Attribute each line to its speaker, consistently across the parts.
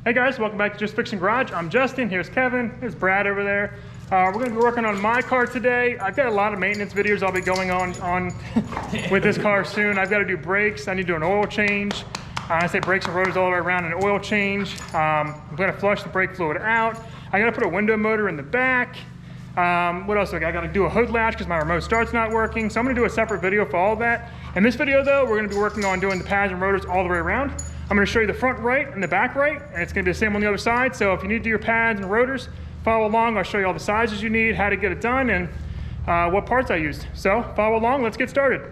Speaker 1: Hey guys, welcome back to Just Fixing Garage. I'm Justin, here's Kevin, here's Brad over there. We're gonna be working on my car today. I've got a lot of maintenance videos I'll be going on with this car soon. I've got to do brakes, I need to do an oil change. I say brakes and rotors all the way around, an oil change. I'm gonna flush the brake fluid out. I gotta put a window motor in the back. What else? I gotta do a hood latch because my remote start's not working. So I'm gonna do a separate video for all of that. In this video though, we're gonna be working on doing the pads and rotors all the way around. I'm gonna show you the front right and the back right, and it's gonna be the same on the other side. So if you need to do your pads and rotors, follow along. I'll show you all the sizes you need, how to get it done, and what parts I used. So follow along, let's get started.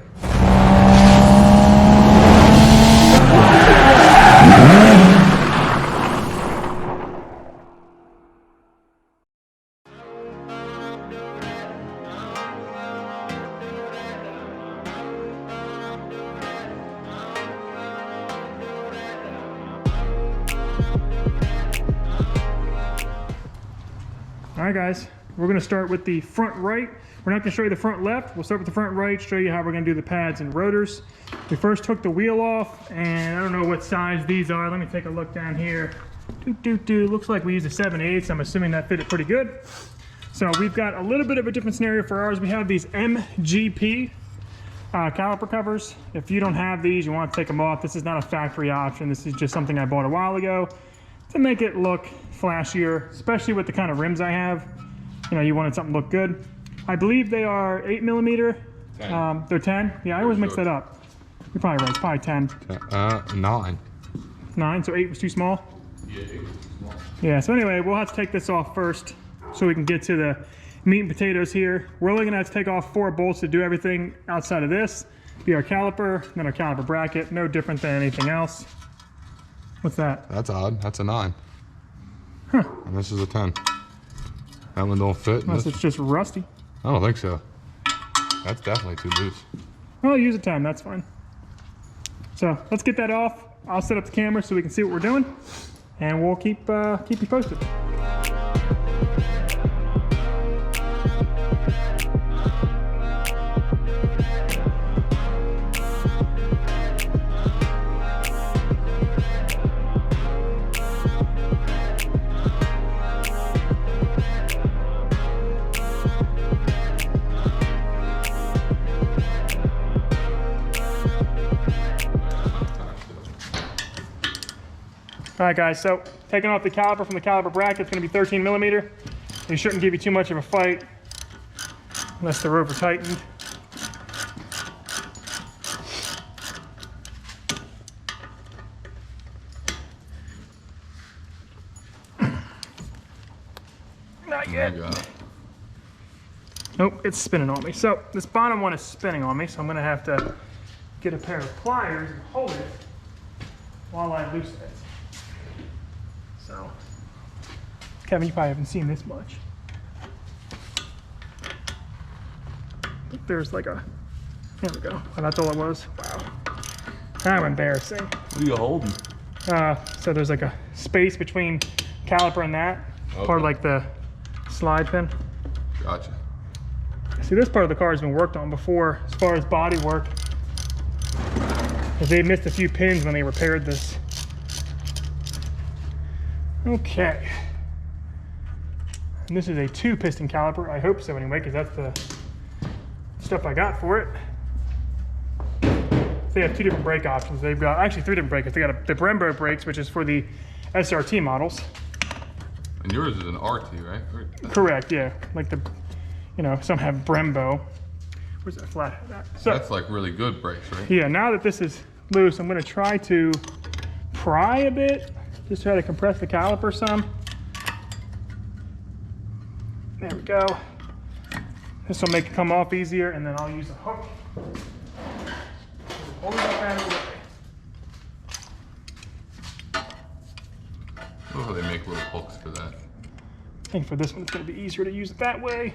Speaker 1: All right guys, we're gonna start with the front right. We're not gonna show you the front left. We'll start with the front right, show you how we're gonna do the pads and rotors. We first took the wheel off, and I don't know what size these are. Let me take a look down here. Looks like we used a 7/8. I'm assuming that fit it pretty good. So we've got a little bit of a different scenario for ours. We have these MGP caliper covers. If you don't have these, you want to take them off. This is not a factory option. This is just something I bought a while ago to make it look flashier, especially with the kind of rims I have. You know, you wanted something to look good. I believe they are 8mm. 10. They're 10. Yeah, I always mix that up. You're probably right. It's probably 10.
Speaker 2: 9.
Speaker 1: 9. So 8 was too small.
Speaker 2: Yeah, 8 was too small. Yeah.
Speaker 1: So anyway, we'll have to take this off first so we can get to the meat and potatoes here. We're only gonna have to take off 4 bolts to do everything outside of this. Be our caliper, then our caliper bracket. No different than anything else. What's that?
Speaker 2: That's odd. That's a 9.
Speaker 1: Huh.
Speaker 2: And this is a 10. That one don't fit.
Speaker 1: Unless it's just rusty.
Speaker 2: I don't think so. That's definitely too loose.
Speaker 1: I'll use a 10, that's fine. So let's get that off. I'll set up the camera so we can see what we're doing, and we'll keep you posted. All right guys, so taking off the caliper from the caliper bracket, it's gonna be 13mm. It shouldn't give you too much of a fight unless they're over tightened. Not yet. Nope, it's spinning on me. So this bottom one is spinning on me, so I'm gonna have to get a pair of pliers and hold it while I loosen it. So, Kevin, you probably haven't seen this much. There's like a, there we go. Oh, that's all it was. Wow. How embarrassing.
Speaker 2: What are you holding?
Speaker 1: So there's like a space between caliper and that. Okay. Part of like the slide pin.
Speaker 2: Gotcha.
Speaker 1: See, this part of the car has been worked on before as far as body work, because they missed a few pins when they repaired this. Okay, and this is a 2-piston caliper. I hope so anyway, because that's the stuff I got for it. So they have 2 different brake options. They've got actually 3 different brakes. They got the Brembo brakes, which is for the SRT models.
Speaker 2: And yours is an RT, right?
Speaker 1: Correct, yeah. Like the, you know, some have Brembo. Where's that flathead at? So
Speaker 2: that's like really good brakes, right?
Speaker 1: Yeah, now that this is loose, I'm gonna try to pry a bit. Just try to compress the caliper some. There we go. This will make it come off easier, and then I'll use a hook. Hold that out of the way.
Speaker 2: Oh, they make little hooks for that.
Speaker 1: I think for this one, it's going to be easier to use it that way.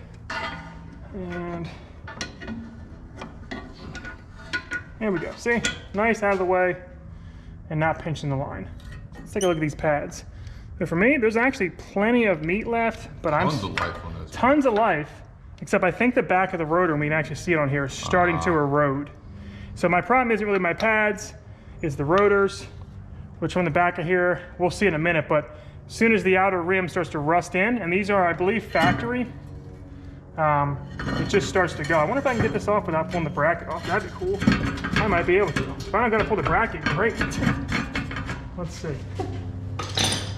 Speaker 1: And there we go. See? Nice out of the way and not pinching the line. Let's take a look at these pads. But for me, there's actually plenty of meat left, but
Speaker 2: tons of life on this.
Speaker 1: Tons of life, except I think the back of the rotor, and we can actually see it on here, is starting to erode. So my problem isn't really my pads, it's the rotors. which on the back of here, we'll see in a minute, but as soon as the outer rim starts to rust in, and these are, I believe, factory, it just starts to go. I wonder if I can get this off without pulling the bracket off. That'd be cool. I might be able to. If I'm not gonna pull the bracket, great. Let's see.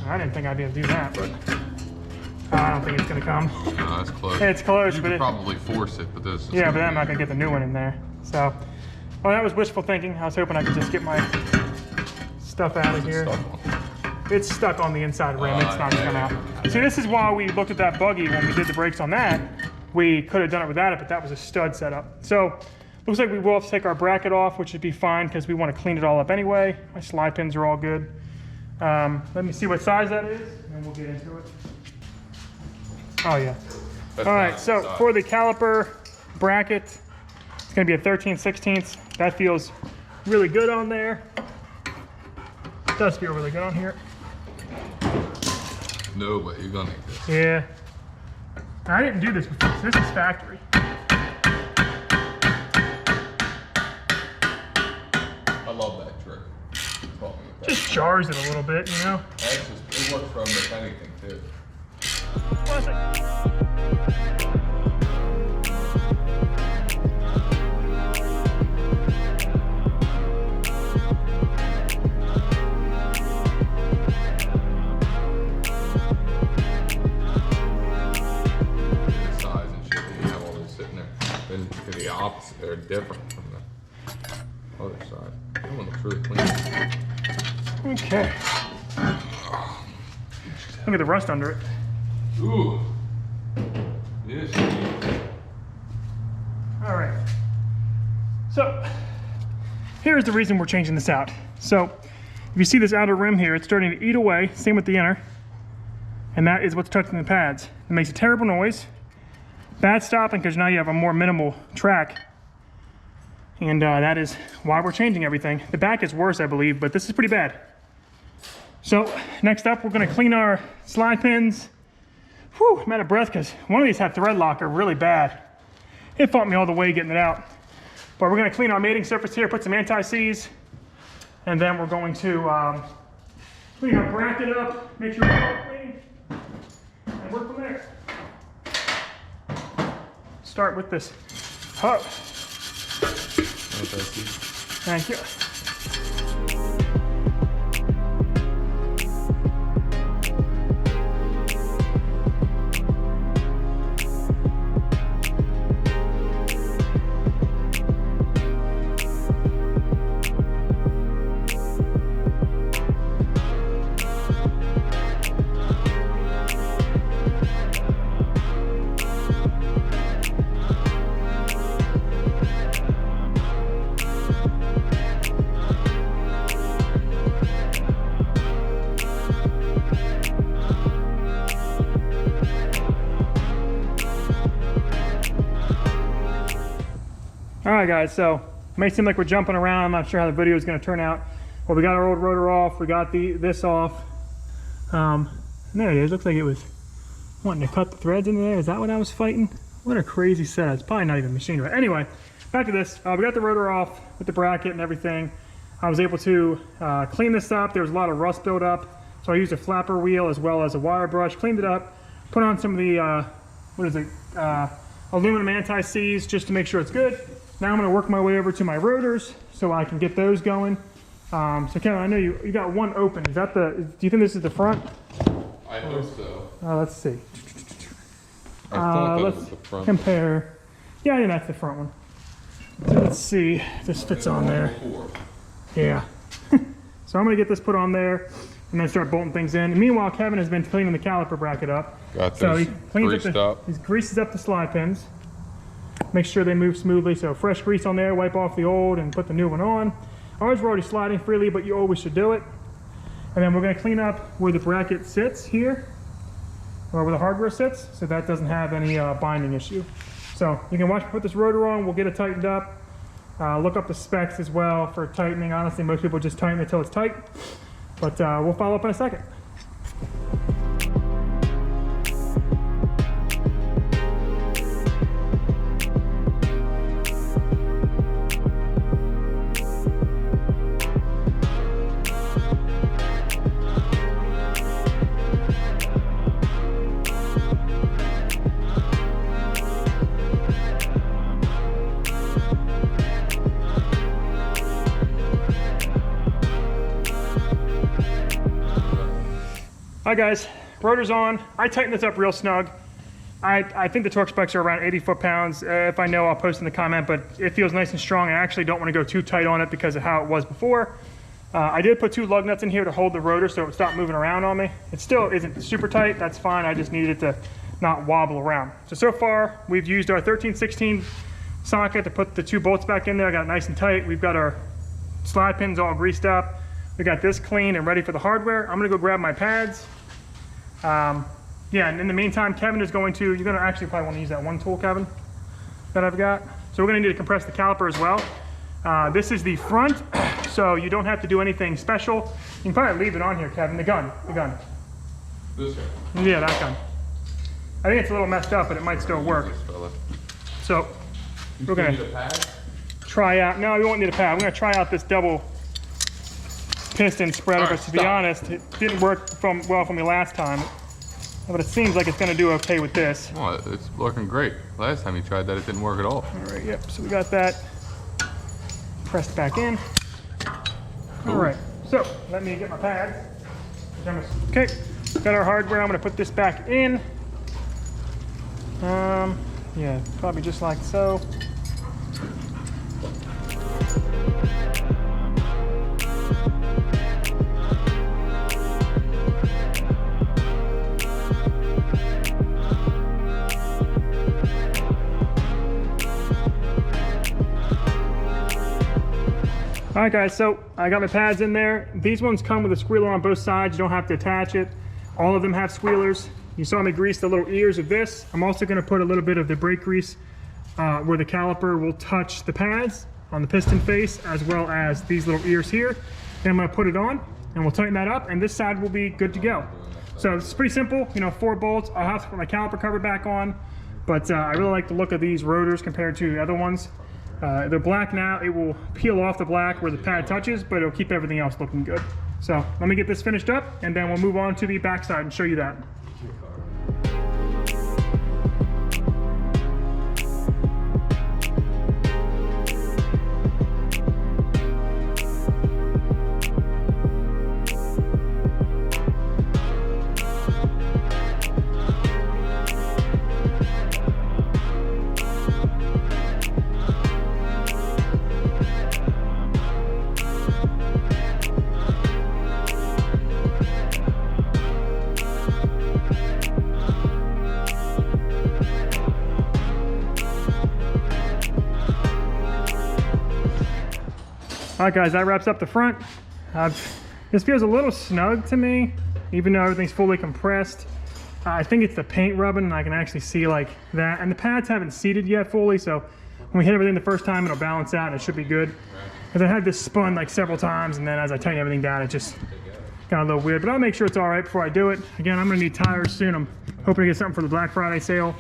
Speaker 1: I didn't think I'd be able to do that, but I don't think it's gonna come.
Speaker 2: No, that's close.
Speaker 1: It's close,
Speaker 2: you
Speaker 1: but
Speaker 2: could probably force it, but this.
Speaker 1: Yeah, but then I'm not gonna get the new one in there. So, well, that was wishful thinking. I was hoping I could just get my stuff out of here. It's stuck on the inside rim. It's not gonna come out. See, this is why we looked at that buggy when we did the brakes on that. We could have done it without it, but that was a stud setup. So, looks like we will have to take our bracket off, which would be fine because we want to clean it all up anyway. My slide pins are all good. Let me see what size that is, and we'll get into it. Oh yeah.
Speaker 2: That's
Speaker 1: all right,
Speaker 2: nice
Speaker 1: so
Speaker 2: size.
Speaker 1: for the caliper bracket, it's going to be a 13/16. That feels really good on there. It does feel really good on here.
Speaker 2: No way, you're gonna need this.
Speaker 1: Yeah. I didn't do this before, so this is factory.
Speaker 2: I love that trick.
Speaker 1: Just jars it a little bit, you know?
Speaker 2: That's just, it works for almost anything too.
Speaker 1: One second.
Speaker 2: The size and shit, you have all this sitting there. Then to the opposite, they're different from the other side. That one looks really clean.
Speaker 1: Okay. Look at the rust under it.
Speaker 2: Ooh. Yes.
Speaker 1: All right. So here's the reason we're changing this out. So if you see this outer rim here, it's starting to eat away. Same with the inner. And that is what's touching the pads. It makes a terrible noise. Bad stopping because now you have a more minimal track. And that is why we're changing everything. The back is worse, I believe, but this is pretty bad. So next up, we're gonna clean our slide pins. Whew, I'm out of breath because one of these had thread locker really bad. It fought me all the way getting it out. But we're gonna clean our mating surface here, put some anti-seize, and then we're going to clean our bracket up, make sure it's all clean, and work from there. Start with this hose. Thank you. All right, guys, so it may seem like we're jumping around. I'm not sure how the video is going to turn out. Well, we got our old rotor off. We got this off. There it is. Looks like it was wanting to cut the threads into there. Is that what I was fighting? What a crazy setup. It's probably not even machined right. Anyway, back to this. We got the rotor off with the bracket and everything. I was able to clean this up. There was a lot of rust built up. So I used a flapper wheel as well as a wire brush, cleaned it up, put on some of the, aluminum anti-seize just to make sure it's good. Now I'm going to work my way over to my rotors so I can get those going. So Kevin, I know you got one open. Is that do you think this is the front?
Speaker 2: I hope so.
Speaker 1: Let's see.
Speaker 2: I thought that
Speaker 1: Let's
Speaker 2: was the front.
Speaker 1: compare. Yeah, I think that's the front one. So let's see if this fits on there. Yeah. So I'm going to get this put on there and then start bolting things in. And meanwhile, Kevin has been cleaning the caliper bracket up.
Speaker 2: Got
Speaker 1: So
Speaker 2: this
Speaker 1: he cleans
Speaker 2: greased
Speaker 1: up
Speaker 2: up.
Speaker 1: he greases up the slide pins. Make sure they move smoothly. So fresh grease on there, wipe off the old and put the new one on. Ours were already sliding freely, but you always should do it. And then we're going to clean up where the bracket sits here, or where the hardware sits, so that doesn't have any binding issue. So you can watch me put this rotor on. We'll get it tightened up. Look up the specs as well for tightening. Honestly, most people just tighten it until it's tight. But we'll follow up in a second. All right, guys, rotor's on. I tightened this up real snug. I think the torque specs are around 80 foot-pounds. If I know, I'll post in the comment, but it feels nice and strong. I actually don't want to go too tight on it because of how it was before. I did put 2 lug nuts in here to hold the rotor so it would stop moving around on me. It still isn't super tight, that's fine. I just needed it to not wobble around. So far, we've used our 13/16 socket to put the 2 bolts back in there. I got it nice and tight. We've got our slide pins all greased up. We got this clean and ready for the hardware. I'm gonna go grab my pads. Yeah, and in the meantime, Kevin is going to, you're gonna actually probably wanna use that one tool, Kevin, that I've got. So we're gonna need to compress the caliper as well. This is the front, so you don't have to do anything special. You can probably leave it on here, Kevin, the gun.
Speaker 2: This guy?
Speaker 1: Yeah, that gun. I think it's a little messed up, but it might still work. So we're gonna try out, no, we won't need a pad. We're gonna try out this double piston spreader, but to be honest, it didn't work well for me last time. But it seems like it's going to do okay with this.
Speaker 2: Oh, it's working great. Last time you tried that, it didn't work at all.
Speaker 1: All right, yep. So we got that pressed back in. All right. So let me get my pads. Okay. Got our hardware. I'm going to put this back in. Yeah, probably just like so. All right, guys, so I got my pads in there. These ones come with a squealer on both sides. You don't have to attach it. All of them have squealers. You saw me grease the little ears of this. I'm also gonna put a little bit of the brake grease where the caliper will touch the pads on the piston face, as well as these little ears here. Then I'm gonna put it on and we'll tighten that up, and this side will be good to go. So it's pretty simple, you know, 4 bolts. I'll have to put my caliper cover back on, but I really like the look of these rotors compared to the other ones. They're black now. It will peel off the black where the pad touches, but it'll keep everything else looking good. So let me get this finished up, and then we'll move on to the backside and show you that. All right, guys, that wraps up the front. This feels a little snug to me, even though everything's fully compressed. I think it's the paint rubbing, and I can actually see like that. And the pads haven't seated yet fully, so when we hit everything the first time, it'll balance out and it should be good. Because I had this spun like several times, and then as I tighten everything down, it just got a little weird. But I'll make sure it's all right before I do it. Again, I'm gonna need tires soon. I'm hoping to get something for the Black Friday sale.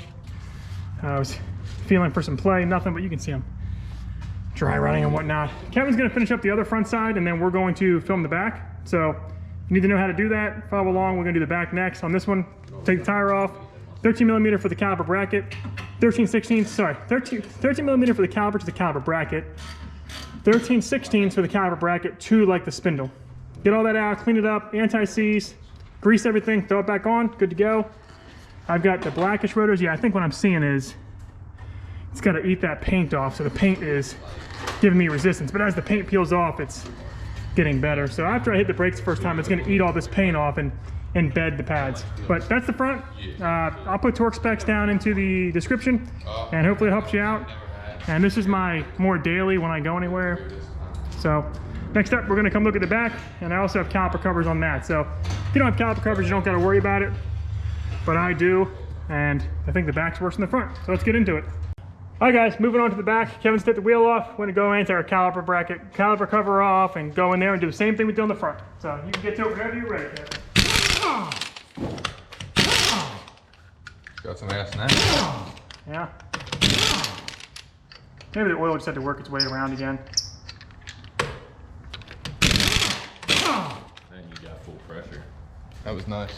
Speaker 1: I was feeling for some play, nothing, but you can see them dry running and whatnot. Kevin's gonna finish up the other front side, and then we're going to film the back. So you need to know how to do that. Follow along. We're gonna do the back next. On this one, take the tire off. 13 millimeter for the caliper bracket. 13 millimeter for the caliper to the caliper bracket. 13/16 for the caliper bracket to like the spindle. Get all that out, clean it up, anti-seize, grease everything, throw it back on, good to go. I've got the blackish rotors. Yeah, I think what I'm seeing is it's got to eat that paint off, so the paint is giving me resistance. But as the paint peels off, it's getting better. So after I hit the brakes the first time, it's going to eat all this paint off and embed the pads. But that's the front. I'll put torque specs down into the description, and hopefully it helps you out. And this is my more daily when I go anywhere. So next up, we're going to come look at the back, and I also have caliper covers on that. So if you don't have caliper covers, you don't got to worry about it. But I do, and I think the back's worse than the front. So let's get into it. All right, guys, moving on to the back. Kevin's took the wheel off. We're gonna go into our caliper bracket, caliper cover off, and go in there and do the same thing we did on the front. So you can get to it whenever you're ready, Kevin.
Speaker 2: Got some ass in that.
Speaker 1: Yeah. Maybe the oil just had to work its way around again.
Speaker 3: Then you got full pressure.
Speaker 2: That was nice.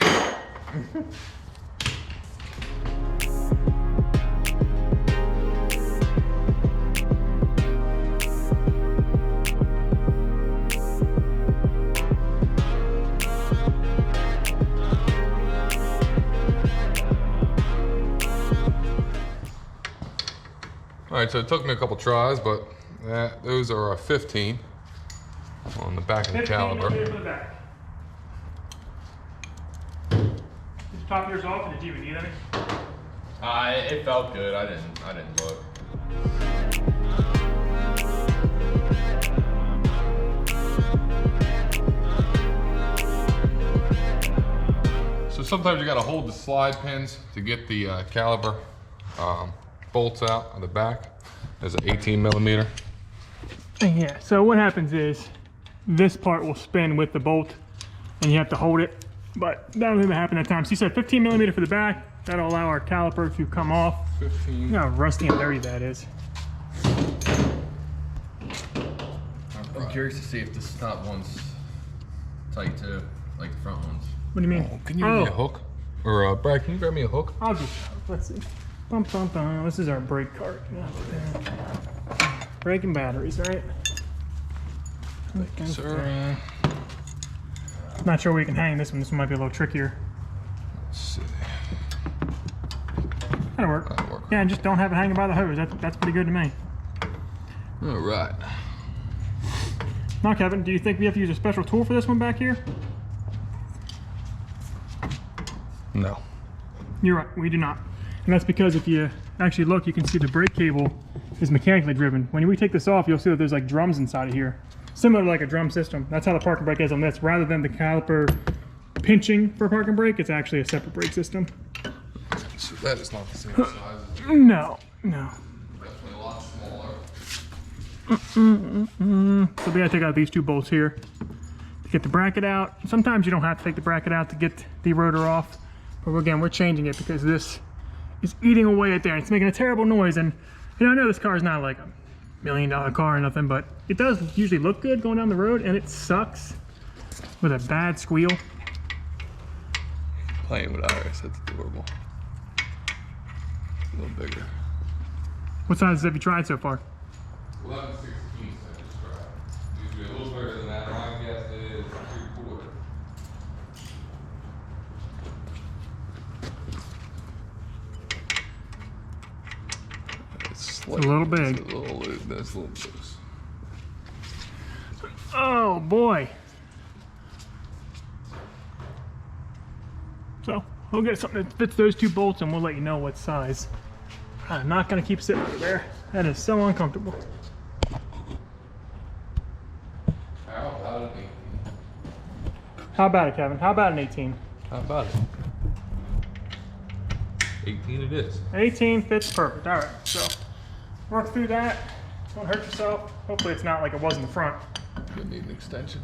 Speaker 2: All right, so it took me a couple tries, but those are 15 on the back of the
Speaker 1: 15
Speaker 2: caliper.
Speaker 1: millimeter for the back. Did you top yours off, and did you even need any?
Speaker 3: It felt good. I didn't look.
Speaker 2: So sometimes you got to hold the slide pins to get the caliper bolts out of the back. There's an 18 millimeter.
Speaker 1: Yeah, so what happens is this part will spin with the bolt and you have to hold it, but that doesn't happen at times. So you said 15 millimeter for the back. That'll allow our caliper to come off.
Speaker 2: 15.
Speaker 1: Look how rusty and dirty that is.
Speaker 3: I'm curious to see if this top one's tight too, like the front ones.
Speaker 1: What do you mean?
Speaker 2: Oh, can you give me a hook? Or Brad, can you grab me a hook?
Speaker 1: I'll just, let's see. Bum, bum, bum. This is our brake cart. Brake and batteries, right?
Speaker 2: Thank you, sir.
Speaker 1: Not sure where you can hang this one. This one might be a little trickier.
Speaker 2: Let's see.
Speaker 1: That'll work.
Speaker 2: That'll work.
Speaker 1: Yeah, and just don't have it hanging by the hose. That's pretty good to me.
Speaker 2: All right.
Speaker 1: Now, Kevin, do you think we have to use a special tool for this one back here?
Speaker 2: No.
Speaker 1: You're right, we do not. And that's because if you actually look, you can see the brake cable is mechanically driven. When we take this off, you'll see that there's like drums inside of here. Similar to like a drum system. That's how the parking brake is on this. Rather than the caliper pinching for parking brake, it's actually a separate brake system.
Speaker 2: So that is not the same size as it.
Speaker 1: No, no.
Speaker 2: Definitely a lot smaller.
Speaker 1: So we gotta take out these two bolts here to get the bracket out. Sometimes you don't have to take the bracket out to get the rotor off. But again, we're changing it because this is eating away at there. It's making a terrible noise. And you know, I know this car is not like $1 million car or nothing, but it does usually look good going down the road, and it sucks with a bad squeal.
Speaker 2: Playing with Iris, that's adorable. A little bigger.
Speaker 1: What sizes have you tried so far?
Speaker 2: 11/16 I just tried. Usually a little bigger than that. My guess is 3/4. It's
Speaker 1: a little big.
Speaker 2: It's a little loose. That's a little loose.
Speaker 1: Oh boy. So we'll get something that fits those two bolts and we'll let you know what size. I'm not gonna keep sitting over there. That is so uncomfortable.
Speaker 2: How about an 18?
Speaker 1: How about it, Kevin? How about an 18?
Speaker 2: How about it? 18 it is.
Speaker 1: 18 fits perfect. All right, so work through that. Don't hurt yourself. Hopefully it's not like it was in the front.
Speaker 2: Gonna need an extension.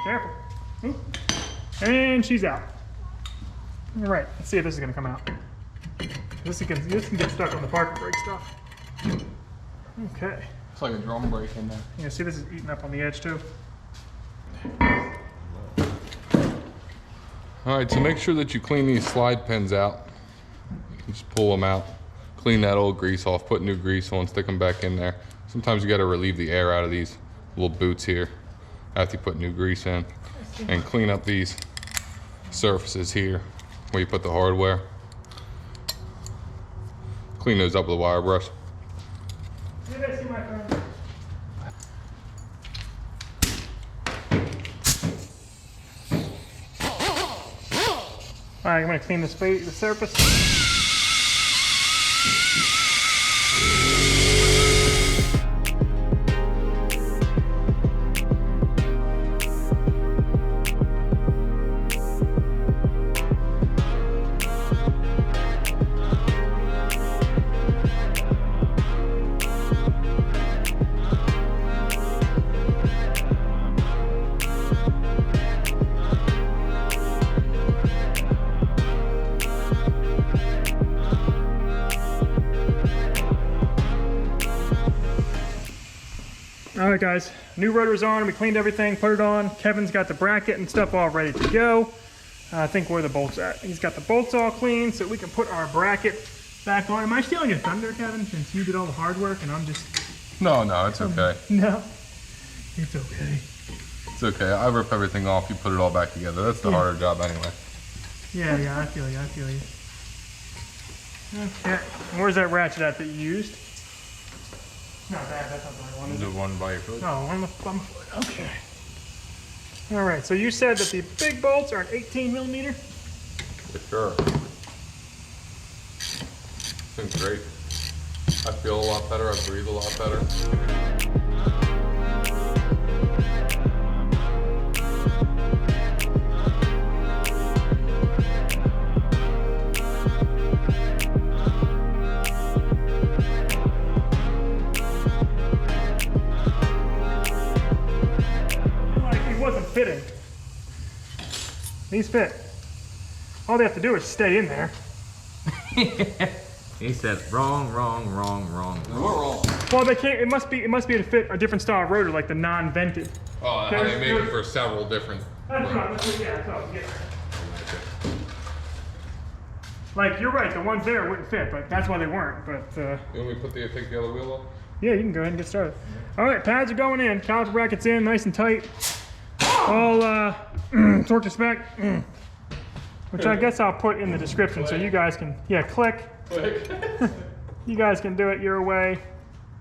Speaker 1: Careful. Ooh. And she's out. All right, let's see if this is gonna come out. This can get stuck on the parking brake stuff. Okay.
Speaker 2: It's like a drum brake in there.
Speaker 1: You see this is eating up on the edge too.
Speaker 2: All right, so make sure that you clean these slide pins out. You just pull them out, clean that old grease off, put new grease on, stick them back in there. Sometimes you got to relieve the air out of these little boots here after you put new grease in, and clean up these surfaces here where you put the hardware. Clean those up with a wire brush.
Speaker 1: You guys see my phone? All right, I'm gonna clean the surface. right, guys, new rotor's on. We cleaned everything, put it on. Kevin's got the bracket and stuff all ready to go. I think where the bolts at. He's got the bolts all clean so we can put our bracket back on. Am I stealing your thunder, Kevin, since you did all the hard work and I'm just...
Speaker 2: No, it's okay.
Speaker 1: No, it's okay.
Speaker 2: It's okay. I rip everything off. You put it all back together. That's the harder job anyway.
Speaker 1: Yeah, I feel you. Okay, where's that ratchet at that you used? Not that, that's not the right one, is it?
Speaker 2: The one by your foot?
Speaker 1: Oh, on the foot. Okay. All right, so you said that the big bolts are an 18 millimeter?
Speaker 2: For sure. Seems great. I feel a lot better. I breathe a lot better.
Speaker 1: Fitting. These fit. All they have to do is stay in there.
Speaker 3: He said wrong.
Speaker 1: Well, they can't. It must be to fit a different style of rotor, like the non-vented.
Speaker 2: Oh, they make it for several different.
Speaker 1: That's right. Yeah. Like you're right. The ones there wouldn't fit, but that's why they weren't. But
Speaker 2: You want me to take the other wheel off?
Speaker 1: yeah, you can go ahead and get started. All right, pads are going in. Caliper brackets in, nice and tight. All torque to spec, which I guess I'll put in the description so you guys can, click. You guys can do it your way.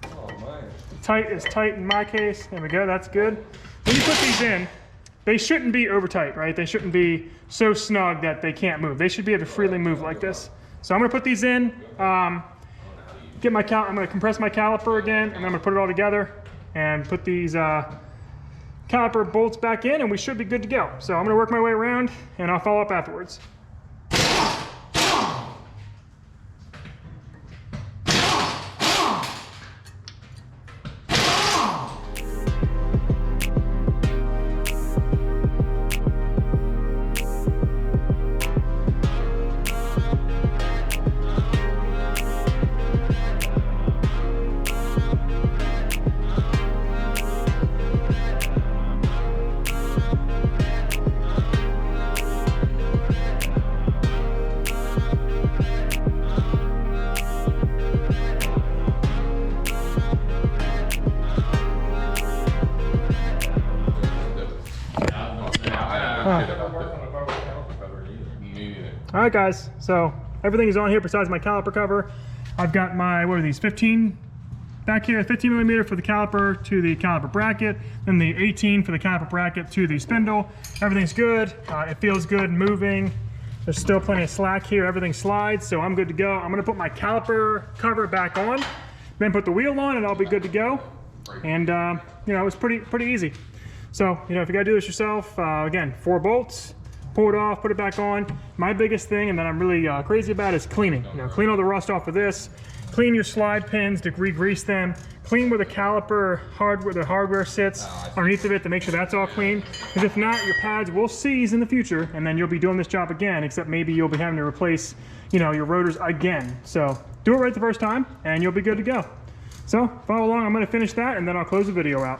Speaker 2: Oh, man.
Speaker 1: Tight is tight in my case. There we go, that's good. When you put these in, they shouldn't be over tight, right? They shouldn't be so snug that they can't move. They should be able to freely move like this. So I'm gonna put these in, I'm gonna compress my caliper again, and I'm gonna put it all together and put these caliper bolts back in, and we should be good to go. So I'm gonna work my way around and I'll follow up afterwards. All right, guys, so everything is on here besides my caliper cover. I've got my, what are these, 15 back here, 15 millimeter for the caliper to the caliper bracket, then the 18 for the caliper bracket to the spindle. Everything's good. It feels good moving. There's still plenty of slack here. Everything slides, so I'm good to go. I'm gonna put my caliper cover back on, then put the wheel on, and I'll be good to go. And you know, it's pretty easy. So, you know, if you gotta do this yourself, again, 4 bolts, pull it off, put it back on. My biggest thing, and that I'm really crazy about, is cleaning. You know, clean all the rust off of this, clean your slide pins to re-grease them, clean where the caliper hardware sits underneath of it to make sure that's all clean. Because if not, your pads will seize in the future, and then you'll be doing this job again, except maybe you'll be having to replace, you know, your rotors again. So do it right the first time, and you'll be good to go. So follow along, I'm gonna finish that, and then I'll close the video out.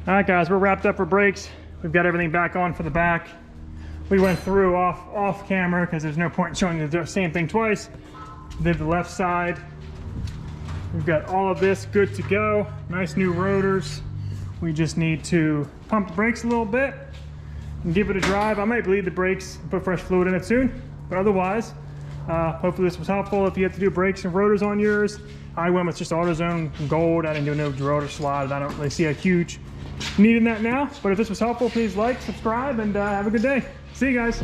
Speaker 1: All right, guys, we're wrapped up for brakes. We've got everything back on for the back. We went through off camera because there's no point in showing the same thing twice. Did the left side. We've got all of this good to go. Nice new rotors. We just need to pump the brakes a little bit and give it a drive. I might bleed the brakes and put fresh fluid in it soon, but otherwise, hopefully this was helpful. If you have to do brakes and rotors on yours, I went with just AutoZone Gold. I didn't do no rotor slide. I don't really see a huge need in that now, but if this was helpful, please like, subscribe, and have a good day. See you guys.